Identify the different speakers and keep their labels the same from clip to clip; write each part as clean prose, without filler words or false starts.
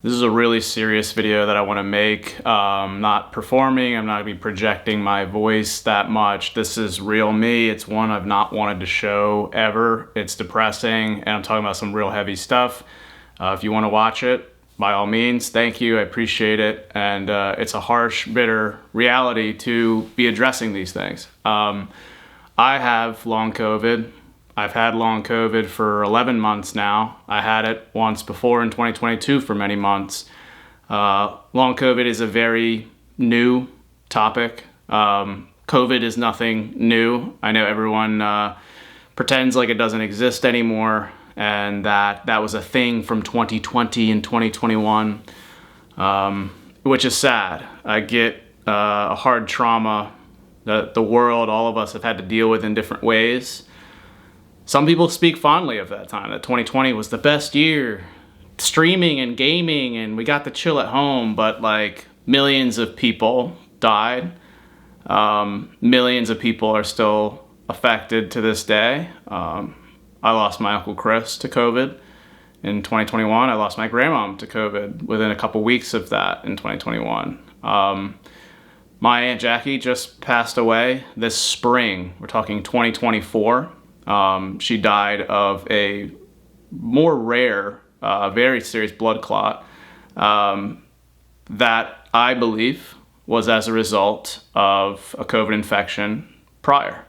Speaker 1: This is a really serious video that I want to make. I'm not performing, I'm not going to be projecting my voice that much. This is real me. It's one I've not wanted to show ever. It's depressing, and I'm talking about some real heavy stuff. If you want to watch it, by all means, thank you, I appreciate it. And it's a harsh, bitter reality to be addressing these things. I have long COVID. I've had long COVID for 11 months now. I had it once before in 2022 for many months. Long COVID is a very new topic. COVID is nothing new. I know everyone pretends like it doesn't exist anymore, and that was a thing from 2020 and 2021, which is sad. I get a hard trauma that the world, all of us have had to deal with in different ways. Some people speak fondly of that time, that 2020 was the best year, streaming and gaming, and we got to chill at home, but like millions of people died. Millions of people are still affected to this day. I lost my Uncle Chris to COVID in 2021. I lost my grandmom to COVID within a couple weeks of that in 2021. My Aunt Jackie just passed away this spring. We're talking 2024. She died of a more rare, very serious blood clot that I believe was as a result of a COVID infection prior.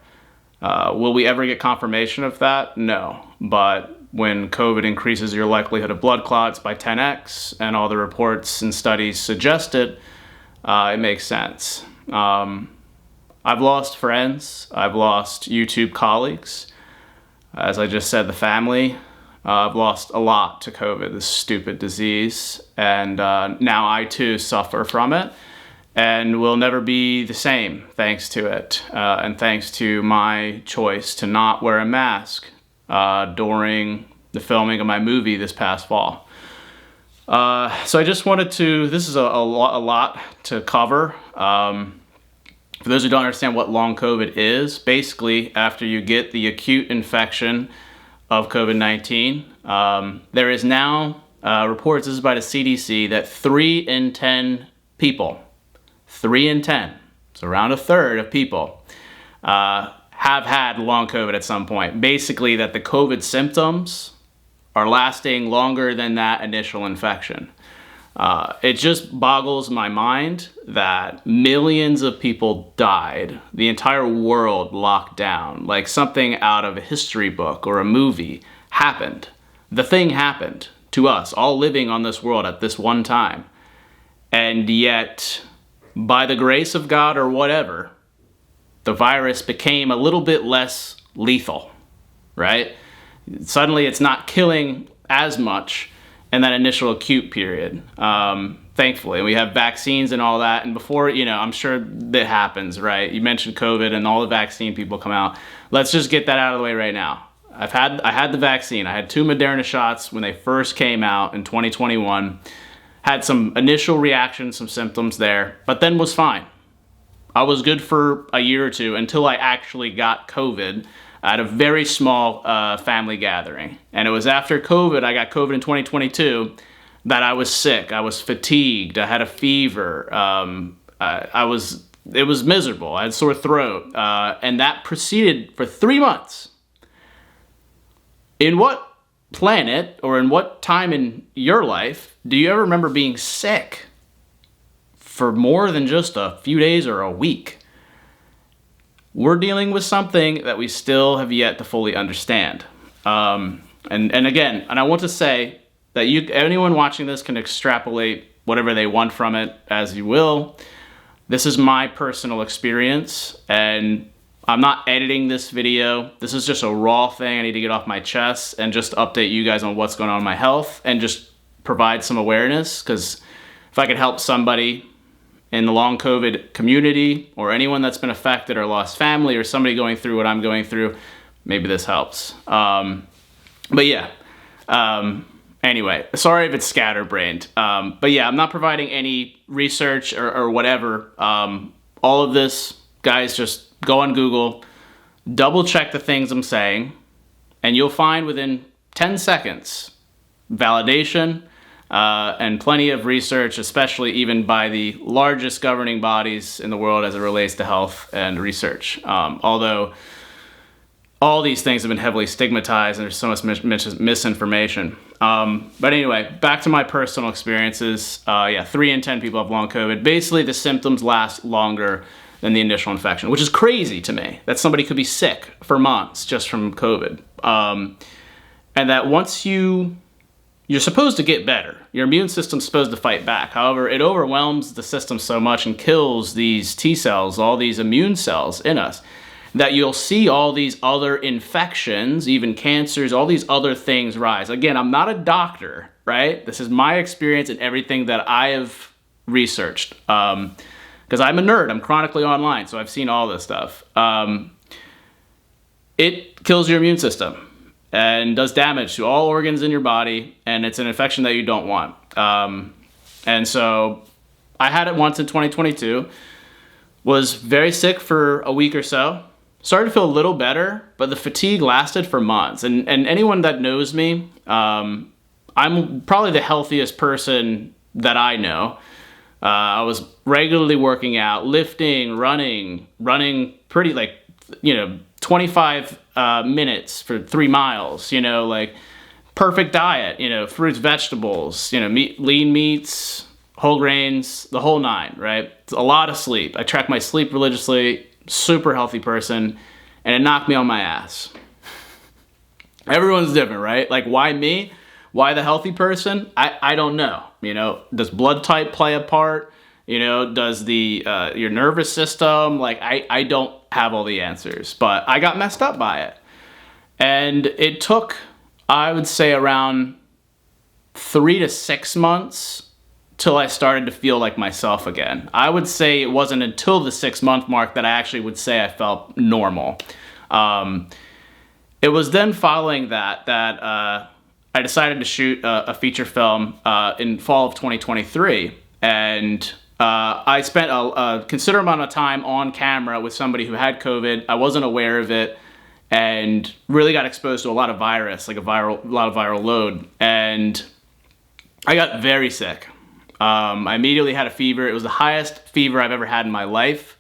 Speaker 1: Will we ever get confirmation of that? No. But when COVID increases your likelihood of blood clots by 10x, and all the reports and studies suggest it, it makes sense. I've lost friends. I've lost YouTube colleagues. As I just said, the family. I've lost a lot to COVID, this stupid disease, and now I too suffer from it, and will never be the same thanks to it, and thanks to my choice to not wear a mask during the filming of my movie this past fall. So I just wanted to, this is a lot to cover. For those who don't understand what long COVID is, basically after you get the acute infection of COVID-19, there is now reports, this is by the CDC, that 3 in 10 people, 3 in 10, so around a third of people, have had long COVID at some point. Basically that the COVID symptoms are lasting longer than that initial infection. It just boggles my mind that millions of people died, the entire world locked down, like something out of a history book or a movie happened. The thing happened to us, all living on this world at this one time. And yet, by the grace of God or whatever, the virus became a little bit less lethal, right? Suddenly it's not killing as much in that initial acute period, thankfully. We have vaccines and all that, and before, I'm sure that happens, right? You mentioned COVID and all the vaccine people come out. Let's just get that out of the way right now. I had the vaccine. I had 2 Moderna shots when they first came out in 2021. Had some initial reactions, some symptoms there, but then was fine. I was good for a year or two until I actually got COVID at a very small family gathering. And it was after COVID, I got COVID in 2022, that I was sick. I was fatigued. I had a fever. It was miserable. I had a sore throat. And that proceeded for 3 months. In what planet or in what time in your life do you ever remember being sick for more than just a few days or a week? We're dealing with something that we still have yet to fully understand. And again, I want to say that anyone watching this can extrapolate whatever they want from it as you will. This is my personal experience, and I'm not editing this video. This is just a raw thing I need to get off my chest and just update you guys on what's going on in my health and just provide some awareness, because if I could help somebody in the long COVID community, or anyone that's been affected or lost family, or somebody going through what I'm going through, maybe this helps. But yeah, anyway, sorry if it's scatterbrained. But yeah, I'm not providing any research or whatever. All of this, guys, just go on Google, double check the things I'm saying, and you'll find within 10 seconds validation and plenty of research, especially even by the largest governing bodies in the world as it relates to health and research. Although all these things have been heavily stigmatized and there's so much misinformation. But anyway, back to my personal experiences. 3 in 10 people have long COVID. Basically, the symptoms last longer than the initial infection, which is crazy to me, that somebody could be sick for months just from COVID. And that once you're supposed to get better. Your immune system's supposed to fight back. However, it overwhelms the system so much and kills these T cells, all these immune cells in us, that you'll see all these other infections, even cancers, all these other things rise. Again, I'm not a doctor, right? This is my experience and everything that I have researched. Because I'm a nerd, I'm chronically online, so I've seen all this stuff. It kills your immune system and does damage to all organs in your body, and it's an infection that you don't want. And so I had it once in 2022, was very sick for a week or so, started to feel a little better, but the fatigue lasted for months. And anyone that knows me, I'm probably the healthiest person that I know. I was regularly working out, lifting, running pretty 25 minutes for 3 miles, perfect diet, fruits, vegetables, meat, lean meats, whole grains, the whole nine, right? It's a lot of sleep. I track my sleep religiously, super healthy person, and it knocked me on my ass. Everyone's different, right? Like, why me? Why the healthy person? I don't know. Does blood type play a part? Does your nervous system? I don't have all the answers, but I got messed up by it. And it took, I would say, around 3 to 6 months till I started to feel like myself again. I would say it wasn't until the 6-month mark that I actually would say I felt normal. It was then following that I decided to shoot a feature film in fall of 2023, and I spent a considerable amount of time on camera with somebody who had COVID. I wasn't aware of it, and really got exposed to a lot of virus, a lot of viral load, and I got very sick. I immediately had a fever. It was the highest fever I've ever had in my life.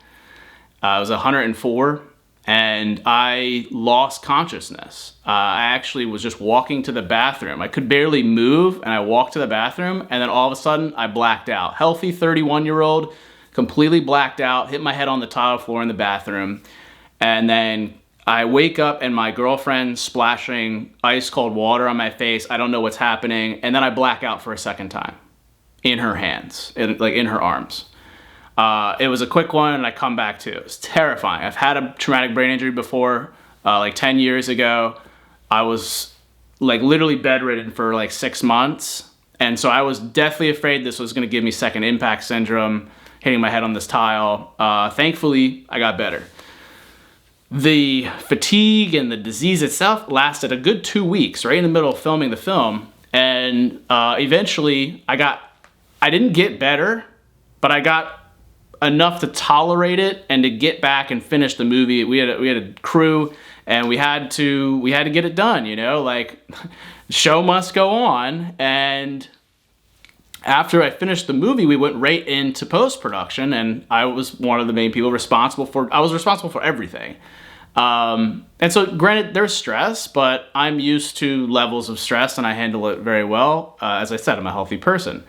Speaker 1: It was 104. And I lost consciousness. I actually was just walking to the bathroom. I could barely move, and I walked to the bathroom, and then all of a sudden, I blacked out. Healthy 31-year-old, completely blacked out, hit my head on the tile floor in the bathroom, and then I wake up, and my girlfriend's splashing ice cold water on my face. I don't know what's happening, and then I black out for a second time in her hands, in her arms. It was a quick one, and I come back to it. It was terrifying. I've had a traumatic brain injury before, 10 years ago. I was literally bedridden for 6 months, and so I was deathly afraid this was going to give me second impact syndrome, hitting my head on this tile. Thankfully, I got better. The fatigue and the disease itself lasted a good 2 weeks, right in the middle of filming the film, and eventually I didn't get better, but I got enough to tolerate it and to get back and finish the movie. We had a crew, and we had to get it done. Show must go on. And after I finished the movie, we went right into post-production, and I was one of the main people responsible for everything. And so, granted, there's stress, but I'm used to levels of stress, and I handle it very well. As I said, I'm a healthy person.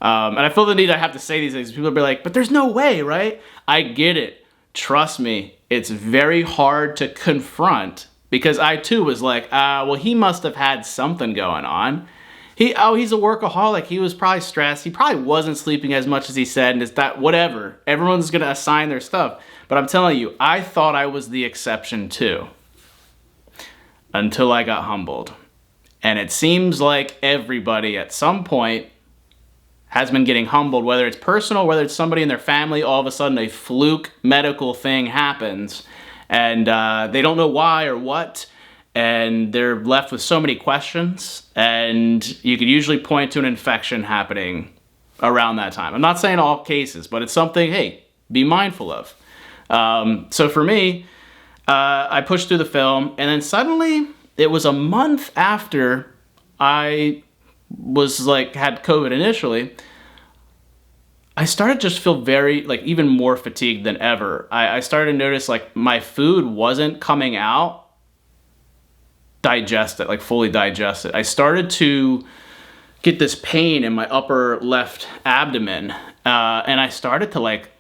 Speaker 1: And I feel the need I have to say these things. People will be like, but there's no way, right? I get it. Trust me, it's very hard to confront, because I too was like, well, he must have had something going on. He's a workaholic. He was probably stressed. He probably wasn't sleeping as much as he said, and it's that, whatever. Everyone's going to assign their stuff. But I'm telling you, I thought I was the exception too, until I got humbled. And it seems like everybody at some point has been getting humbled, whether it's personal, whether it's somebody in their family, all of a sudden a fluke medical thing happens, and they don't know why or what, and they're left with so many questions, and you could usually point to an infection happening around that time. I'm not saying all cases, but it's something, hey, be mindful of. So for me, I pushed through the film, and then suddenly, it was a month after I was like, had COVID initially, I started to just feel very, like, even more fatigued than ever. I started to notice, like, my food wasn't coming out digested, like fully digested. I started to get this pain in my upper left abdomen, and I started to, like,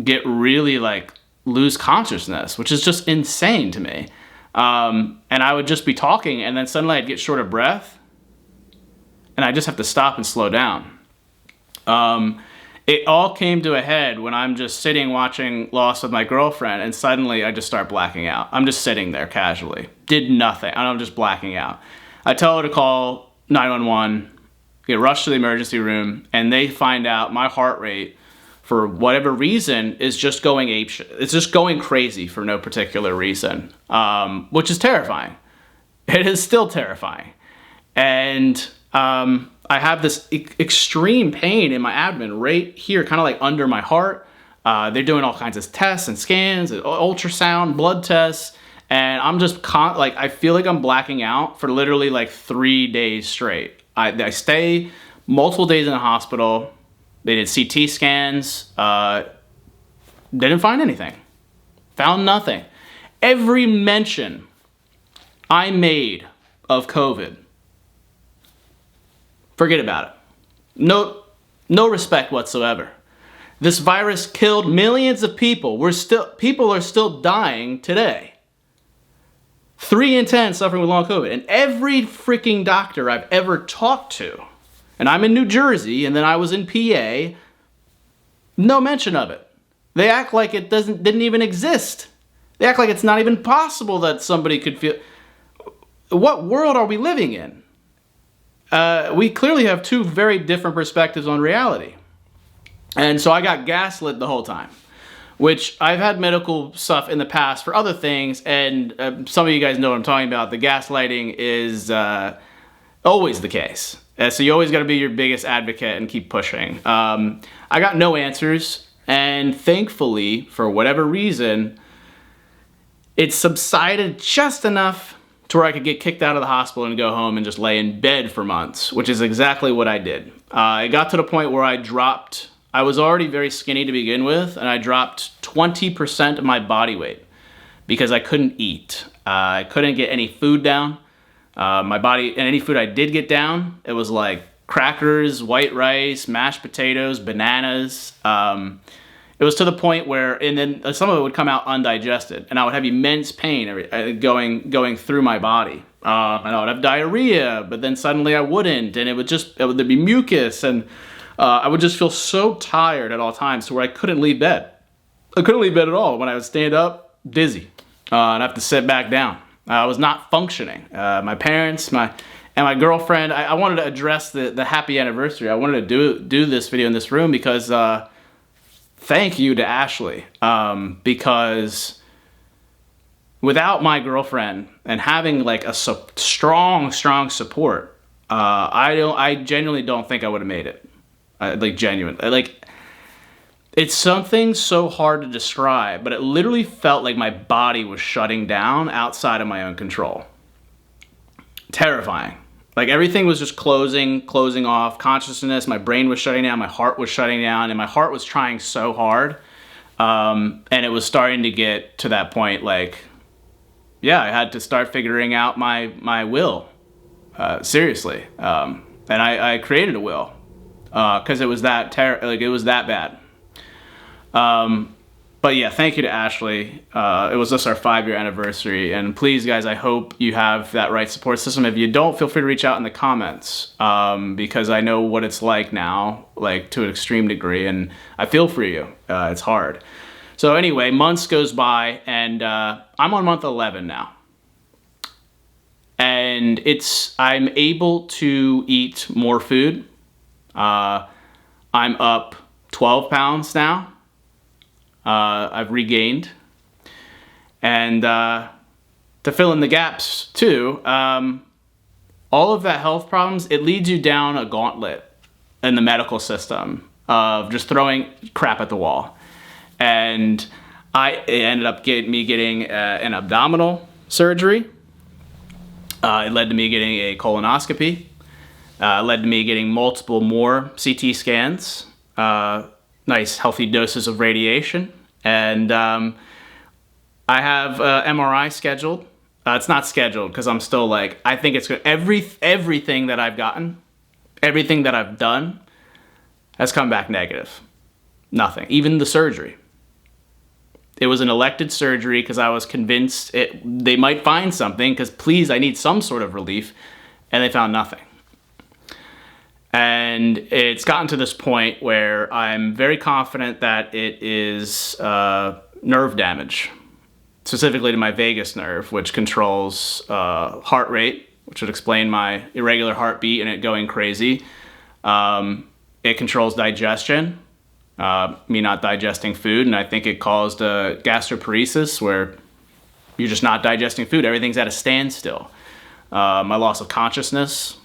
Speaker 1: get really, like, lose consciousness, which is just insane to me. And I would just be talking, and then suddenly I'd get short of breath, and I just have to stop and slow down. It all came to a head when I'm just sitting watching Lost with my girlfriend, and suddenly I just start blacking out. I'm just sitting there casually, did nothing, and I'm just blacking out. I tell her to call 911, get rushed to the emergency room, and they find out my heart rate, for whatever reason, is just going apeshit. It's just going crazy for no particular reason, which is terrifying. It is still terrifying. And I have this extreme pain in my abdomen right here, kind of like under my heart. They're doing all kinds of tests and scans, and ultrasound, blood tests, and I'm just like, I feel like I'm blacking out for literally like 3 days straight. I stay multiple days in the hospital. They did CT scans, didn't find anything, found nothing. Every mention I made of COVID, forget about it. No respect whatsoever. This virus killed millions of people. People are still dying today. 3 in 10 suffering with long COVID. And every freaking doctor I've ever talked to, and I'm in New Jersey, and then I was in PA, no mention of it. They act like it didn't even exist. They act like it's not even possible that somebody could feel. What world are we living in? We clearly have 2 very different perspectives on reality. And so I got gaslit the whole time, which I've had medical stuff in the past for other things, and some of you guys know what I'm talking about. The gaslighting is always the case. So you always got to be your biggest advocate and keep pushing. I got no answers, and thankfully, for whatever reason, it subsided just enough to where I could get kicked out of the hospital and go home and just lay in bed for months, which is exactly what I did. It got to the point where I was already very skinny to begin with, and I dropped 20% of my body weight because I couldn't eat. I couldn't get any food down. My body, and any food I did get down, it was like crackers, white rice, mashed potatoes, bananas. It was to the point where, and then some of it would come out undigested, and I would have immense pain going through my body. And I would have diarrhea, but then suddenly I wouldn't, and there'd be mucus, and I would just feel so tired at all times to where I couldn't leave bed. I couldn't leave bed at all. When I would stand up, dizzy, and I'd have to sit back down. I was not functioning. My parents, and my girlfriend, I wanted to address the happy anniversary. I wanted to do this video in this room because thank you to Ashley, because without my girlfriend and having like a strong support, I genuinely don't think I would have made it. It's something so hard to describe, but it literally felt like my body was shutting down outside of my own control. Terrifying. Like everything was just closing off. Consciousness, my brain was shutting down, my heart was shutting down, and my heart was trying so hard. And it was starting to get to that point, like, yeah, I had to start figuring out my will. Seriously. And I created a will. Because it was that it was that bad. But yeah, thank you to Ashley. It was just our 5-year anniversary, and please, guys, I hope you have that right support system. If you don't, feel free to reach out in the comments, because I know what it's like now, like to an extreme degree, and I feel for you. It's hard. So anyway, months goes by, and I'm on month 11 now. And I'm able to eat more food. I'm up 12 pounds now. I've regained. And to fill in the gaps too, all of that health problems, it leads you down a gauntlet in the medical system of just throwing crap at the wall. And it ended up getting an abdominal surgery. It led to me getting a colonoscopy. Led to me getting multiple more CT scans, nice healthy doses of radiation, and I have MRI scheduled. It's not scheduled because I'm still like, I think it's good. Everything that I've gotten, everything that I've done has come back negative. Nothing. Even the surgery. It was an elected surgery because I was convinced they might find something because please, I need some sort of relief, and they found nothing. And it's gotten to this point where I'm very confident that it is nerve damage, specifically to my vagus nerve, which controls heart rate, which would explain my irregular heartbeat and it going crazy. It controls digestion, me not digesting food, and I think it caused gastroparesis, where you're just not digesting food. Everything's at a standstill. My loss of consciousness.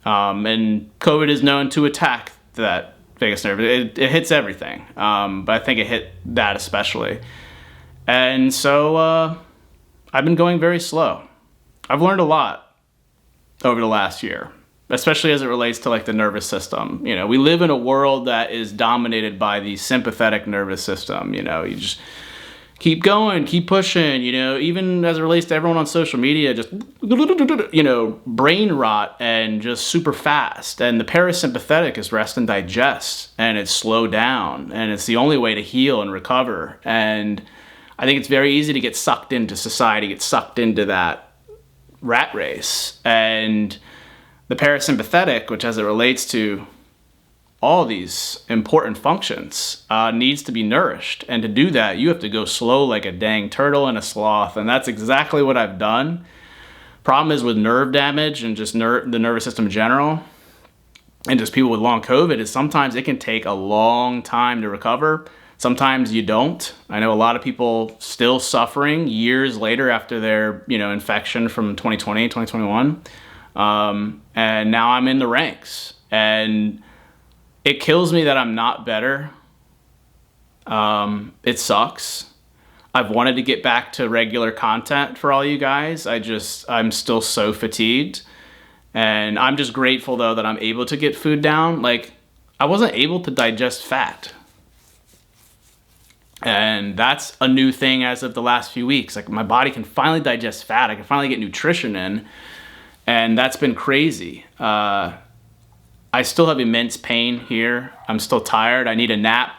Speaker 1: And COVID is known to attack that vagus nerve. It hits everything, but I think it hit that especially. And so I've been going very slow. I've learned a lot over the last year, especially as it relates to like the nervous system. You know, we live in a world that is dominated by the sympathetic nervous system. You know, you just keep going, keep pushing, you know, even as it relates to everyone on social media, just, you know, brain rot and just super fast. And the parasympathetic is rest and digest, and it's slow down, and it's the only way to heal and recover. And I think it's very easy to get sucked into society, get sucked into that rat race. And the parasympathetic, which as it relates to all these important functions, needs to be nourished. And to do that, you have to go slow like a dang turtle and a sloth. And that's exactly what I've done. Problem is with nerve damage and just the nervous system in general, and just people with long COVID, is sometimes it can take a long time to recover. Sometimes you don't. I know a lot of people still suffering years later after their, you know, infection from 2020, 2021. And now I'm in the ranks. And it kills me that I'm not better. It sucks. I've wanted to get back to regular content for all you guys. I'm still so fatigued. And I'm just grateful though that I'm able to get food down. Like, I wasn't able to digest fat. And that's a new thing as of the last few weeks. Like, my body can finally digest fat. I can finally get nutrition in. And that's been crazy. I still have immense pain here. I'm still tired. I need a nap.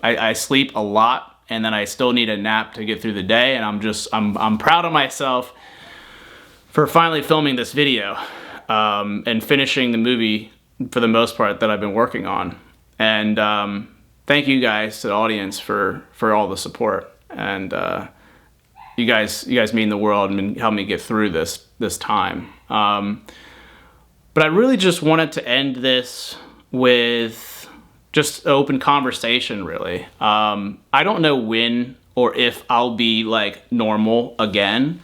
Speaker 1: I sleep a lot, and then I still need a nap to get through the day. And I'm proud of myself for finally filming this video and finishing the movie for the most part that I've been working on. And thank you guys to the audience for all the support. And you guys mean the world and help me get through this time. But I really just wanted to end this with just open conversation, really. I don't know when or if I'll be like normal again.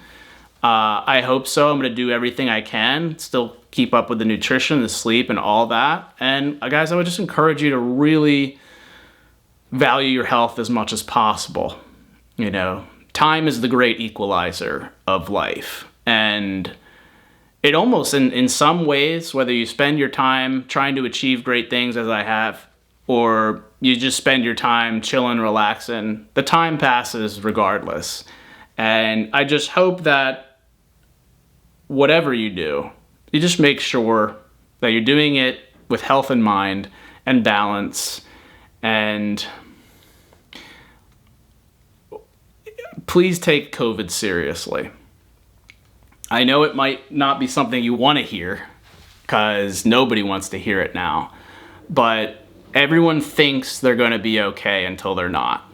Speaker 1: I hope so. I'm going to do everything I can, still keep up with the nutrition, the sleep, and all that. And guys, I would just encourage you to really value your health as much as possible. You know, time is the great equalizer of life. And it almost, in some ways, whether you spend your time trying to achieve great things as I have, or you just spend your time chilling, relaxing, the time passes regardless. And I just hope that whatever you do, you just make sure that you're doing it with health in mind and balance. And please take COVID seriously. I know it might not be something you want to hear, because nobody wants to hear it now, but everyone thinks they're going to be okay until they're not.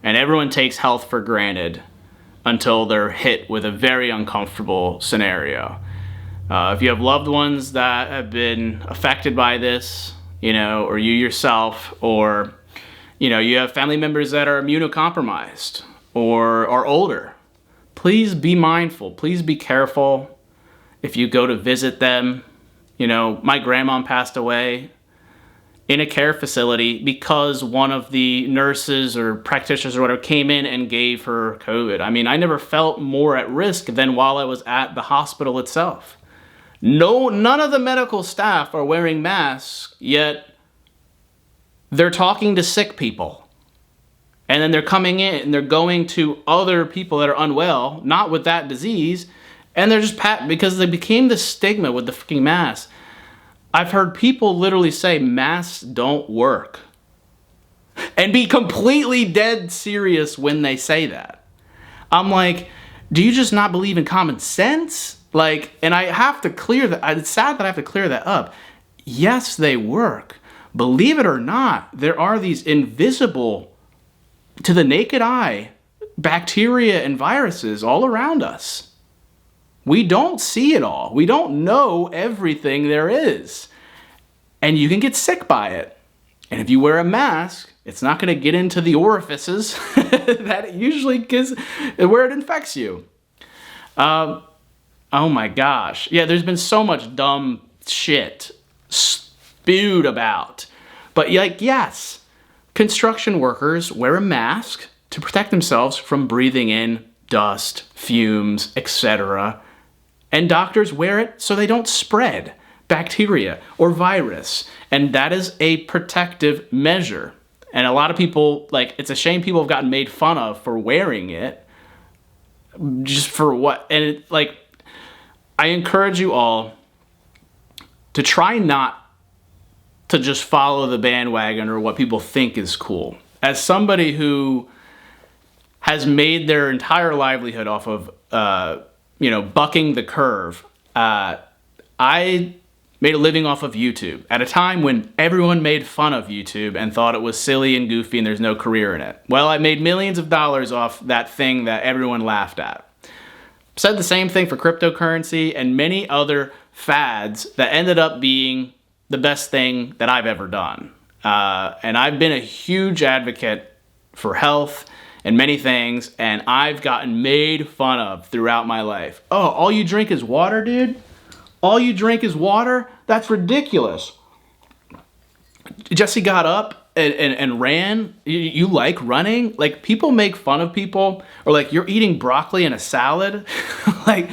Speaker 1: And everyone takes health for granted until they're hit with a very uncomfortable scenario. If you have loved ones that have been affected by this, you know, or you yourself, or, you know, you have family members that are immunocompromised or are older, please be mindful. Please be careful if you go to visit them. You know, my grandma passed away in a care facility because one of the nurses or practitioners or whatever came in and gave her COVID. I mean, I never felt more at risk than while I was at the hospital itself. No, none of the medical staff are wearing masks, yet they're talking to sick people. And then they're coming in and they're going to other people that are unwell, not with that disease, and they're just because they became the stigma with the freaking mask. I've heard people literally say masks don't work and be completely dead serious when they say that. I'm like, do you just not believe in common sense? Like, and I have to clear that. It's sad that I have to clear that up. Yes, they work. Believe it or not, there are these invisible, to the naked eye, bacteria and viruses all around us. We don't see it all. We don't know everything there is. And you can get sick by it. And if you wear a mask, it's not going to get into the orifices that it usually is where it infects you. Oh my gosh. Yeah, there's been so much dumb shit spewed about. But like, yes, construction workers wear a mask to protect themselves from breathing in dust, fumes, etc. And doctors wear it so they don't spread bacteria or virus. And that is a protective measure. And a lot of people, like, it's a shame people have gotten made fun of for wearing it. Just for what? And it, like, I encourage you all to try not to just follow the bandwagon or what people think is cool. As somebody who has made their entire livelihood off of, bucking the curve, I made a living off of YouTube at a time when everyone made fun of YouTube and thought it was silly and goofy and there's no career in it. Well, I made millions of dollars off that thing that everyone laughed at. Said the same thing for cryptocurrency and many other fads that ended up being the best thing that I've ever done. And I've been a huge advocate for health and many things, and I've gotten made fun of throughout my life. Oh, all you drink is water, dude? All you drink is water? That's ridiculous. Jesse got up and ran. You like running? Like, people make fun of people, or like, you're eating broccoli in a salad. Like,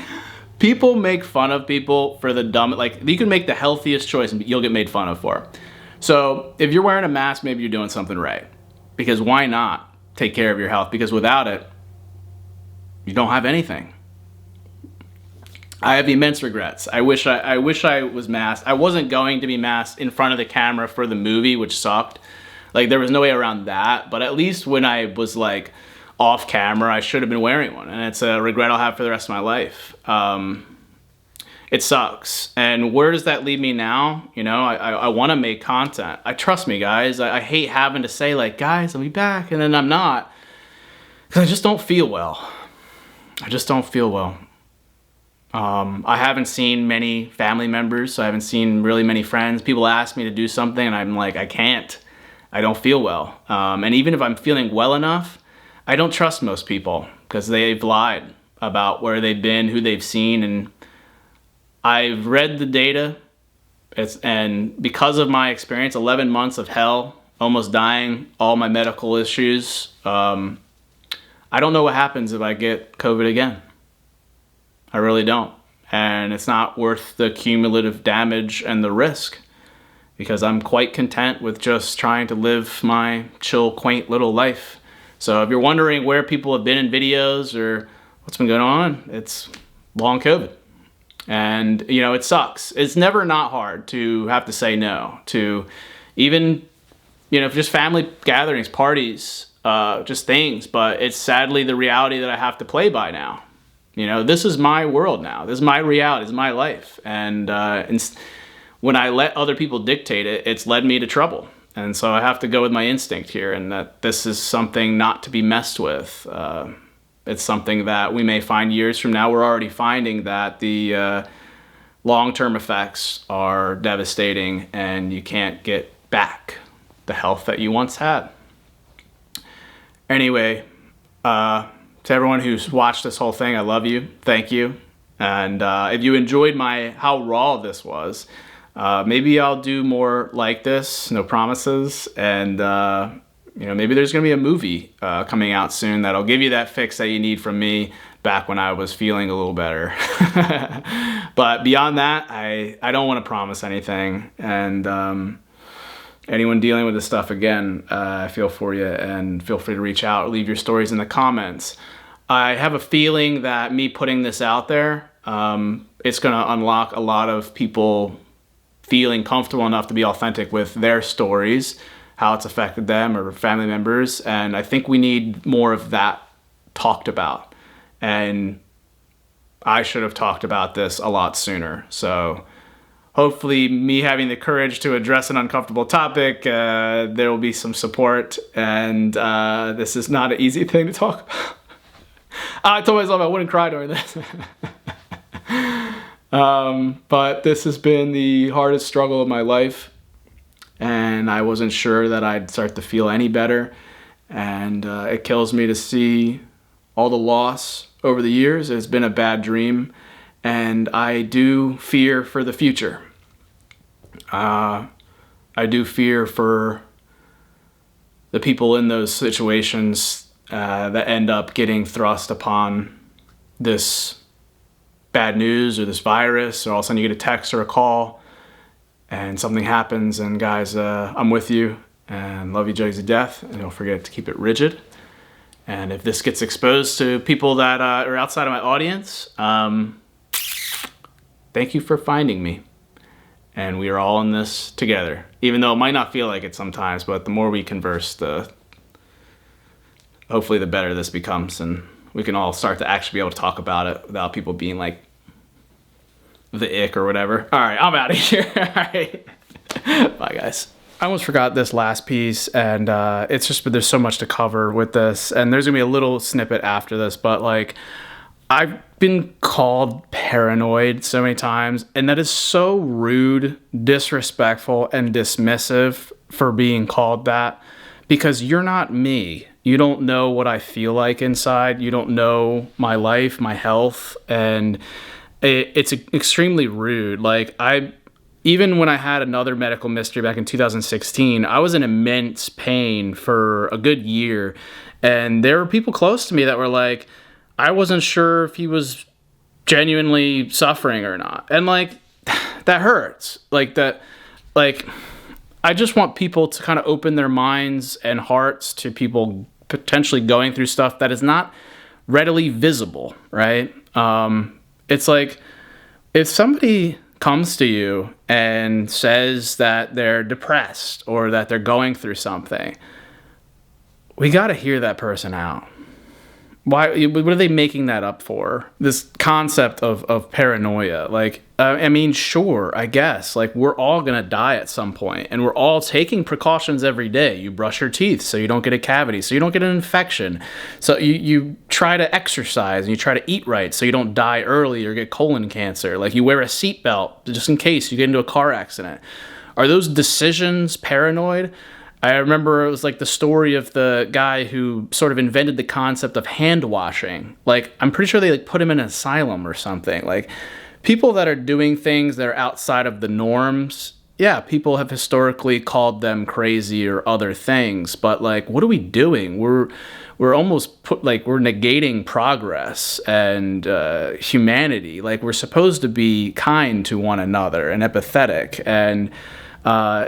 Speaker 1: people make fun of people for the dumb, like, you can make the healthiest choice and you'll get made fun of for it. So if you're wearing a mask, maybe you're doing something right. Because why not take care of your health? Because without it, you don't have anything. I have immense regrets. I wish I was masked. I wasn't going to be masked in front of the camera for the movie, which sucked. Like, there was no way around that. But at least when I was, like, off camera, I should have been wearing one. And it's a regret I'll have for the rest of my life. It sucks. And where does that leave me now? You know, I want to make content. Trust me, guys. I hate having to say, like, guys, I'll be back. And then I'm not. Because I just don't feel well. I just don't feel well. I haven't seen many family members, so I haven't seen really many friends. People ask me to do something, and I'm like, I can't. I don't feel well. And even if I'm feeling well enough, I don't trust most people because they've lied about where they've been, who they've seen, and I've read the data, and because of my experience, 11 months of hell, almost dying, all my medical issues, I don't know what happens if I get COVID again. I really don't. And it's not worth the cumulative damage and the risk because I'm quite content with just trying to live my chill, quaint little life. So if you're wondering where people have been in videos or what's been going on, it's long COVID. And, you know, it sucks. It's never not hard to have to say no to even, you know, just family gatherings, parties, just things. But it's sadly the reality that I have to play by now. You know, this is my world now. This is my reality. This is my life. And when I let other people dictate it, it's led me to trouble. And so I have to go with my instinct here, and that this is something not to be messed with. It's something that we may find years from now. We're already finding that the long-term effects are devastating, and you can't get back the health that you once had. Anyway, to everyone who's watched this whole thing, I love you. Thank you. And if you enjoyed how raw this was, maybe I'll do more like this. No promises. And maybe there's going to be a movie coming out soon that'll give you that fix that you need from me. back when I was feeling a little better. But beyond that, I don't want to promise anything. And anyone dealing with this stuff, again, I feel for you, and feel free to reach out, leave your stories in the comments. I have a feeling that me putting this out there, it's going to unlock a lot of people feeling comfortable enough to be authentic with their stories, how it's affected them or family members. And I think we need more of that talked about. And I should have talked about this a lot sooner. So hopefully me having the courage to address an uncomfortable topic, there will be some support. And this is not an easy thing to talk about. I told myself I wouldn't cry during this. But this has been the hardest struggle of my life. And I wasn't sure that I'd start to feel any better. And it kills me to see all the loss over the years. It's been a bad dream. And I do fear for the future. I do fear for the people in those situations that end up getting thrust upon this bad news or this virus, or all of a sudden you get a text or a call and something happens. And guys, I'm with you and love you judges to death, and don't forget to keep it rigid. And if this gets exposed to people that are outside of my audience, thank you for finding me. And we are all in this together, even though it might not feel like it sometimes. But the more we converse, hopefully the better this becomes, and we can all start to actually be able to talk about it without people being like the ick or whatever. All right, I'm out of here. All right. Bye, guys. I almost forgot this last piece, and it's just, but there's so much to cover with this, and there's gonna be a little snippet after this, but like, I've been called paranoid so many times, and that is so rude, disrespectful, and dismissive for being called that, because you're not me. You don't know what I feel like inside. You don't know my life, my health, and it's extremely rude. Like, even when I had another medical mystery back in 2016, I was in immense pain for a good year, and there were people close to me that were like, I wasn't sure if he was genuinely suffering or not. And like, that hurts. Like that, like, I just want people to kind of open their minds and hearts to people potentially going through stuff that is not readily visible, right? It's like, if somebody comes to you and says that they're depressed or that they're going through something, we got to hear that person out. Why? What are they making that up for? This concept of paranoia. Like, I mean, sure, I guess. Like, we're all going to die at some point, and we're all taking precautions every day. You brush your teeth so you don't get a cavity, so you don't get an infection. So you try to exercise, and you try to eat right so you don't die early or get colon cancer. Like, you wear a seatbelt just in case you get into a car accident. Are those decisions paranoid? I remember it was like the story of the guy who sort of invented the concept of hand washing. Like, I'm pretty sure they like put him in an asylum or something. Like, people that are doing things that are outside of the norms, yeah, people have historically called them crazy or other things. But like, what are we doing? We're almost we're negating progress and humanity. Like, we're supposed to be kind to one another and empathetic, and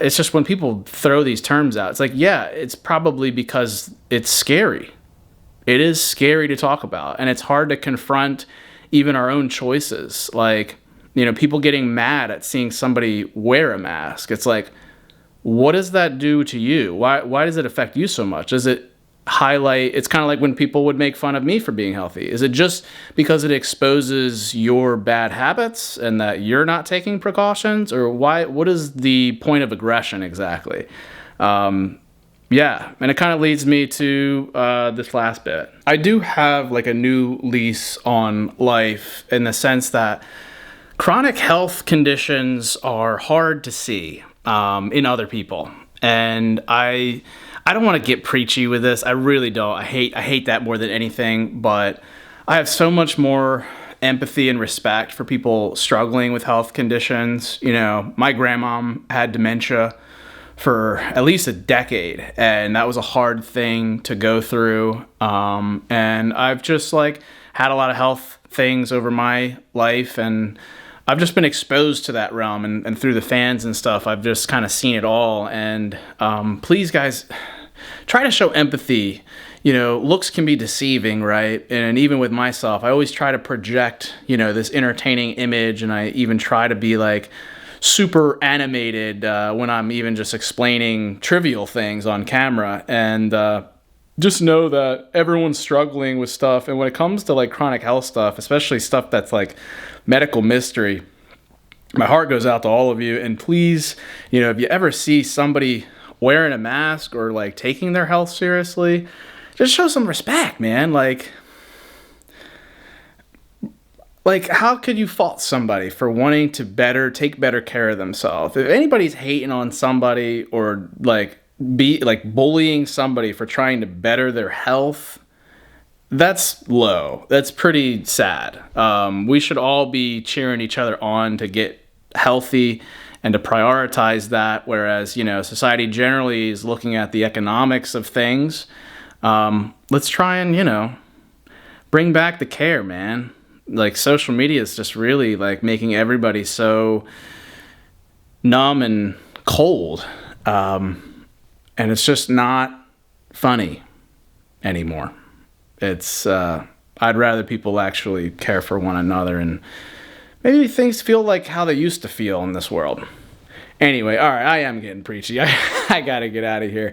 Speaker 1: it's just when people throw these terms out, it's like, yeah, it's probably because it's scary. It is scary to talk about, and it's hard to confront even our own choices. Like, you know, people getting mad at seeing somebody wear a mask. It's like, what does that do to you? Why does it affect you so much? Does it highlight? It's kind of like when people would make fun of me for being healthy. Is it just because it exposes your bad habits and that you're not taking precautions? Or why? What is the point of aggression exactly? Yeah, and it kind of leads me to this last bit. I do have like a new lease on life in the sense that chronic health conditions are hard to see in other people. And I don't want to get preachy with this. I really don't. I hate that more than anything, but I have so much more empathy and respect for people struggling with health conditions. You know, my grandmom had dementia for at least a decade, and that was a hard thing to go through. And I've just like had a lot of health things over my life, and I've just been exposed to that realm, and through the fans and stuff, I've just kind of seen it all. And please, guys, try to show empathy. You know, looks can be deceiving, right? And even with myself, I always try to project, you know, this entertaining image, and I even try to be like super animated when I'm even just explaining trivial things on camera. And just know that everyone's struggling with stuff. And when it comes to like chronic health stuff, especially stuff that's like medical mystery, my heart goes out to all of you. And please, you know, if you ever see somebody wearing a mask or like taking their health seriously, just show some respect, man. Like how could you fault somebody for wanting to take better care of themselves? If anybody's hating on somebody or like bullying somebody for trying to better their health, that's low. That's pretty sad. We should all be cheering each other on to get healthy and to prioritize that. Whereas, you know, society generally is looking at the economics of things. Let's try and, you know, bring back the care, man. Like, social media is just really like making everybody so numb and cold. And it's just not funny anymore. It's, I'd rather people actually care for one another and maybe things feel like how they used to feel in this world. Anyway, all right, I am getting preachy. I gotta get out of here.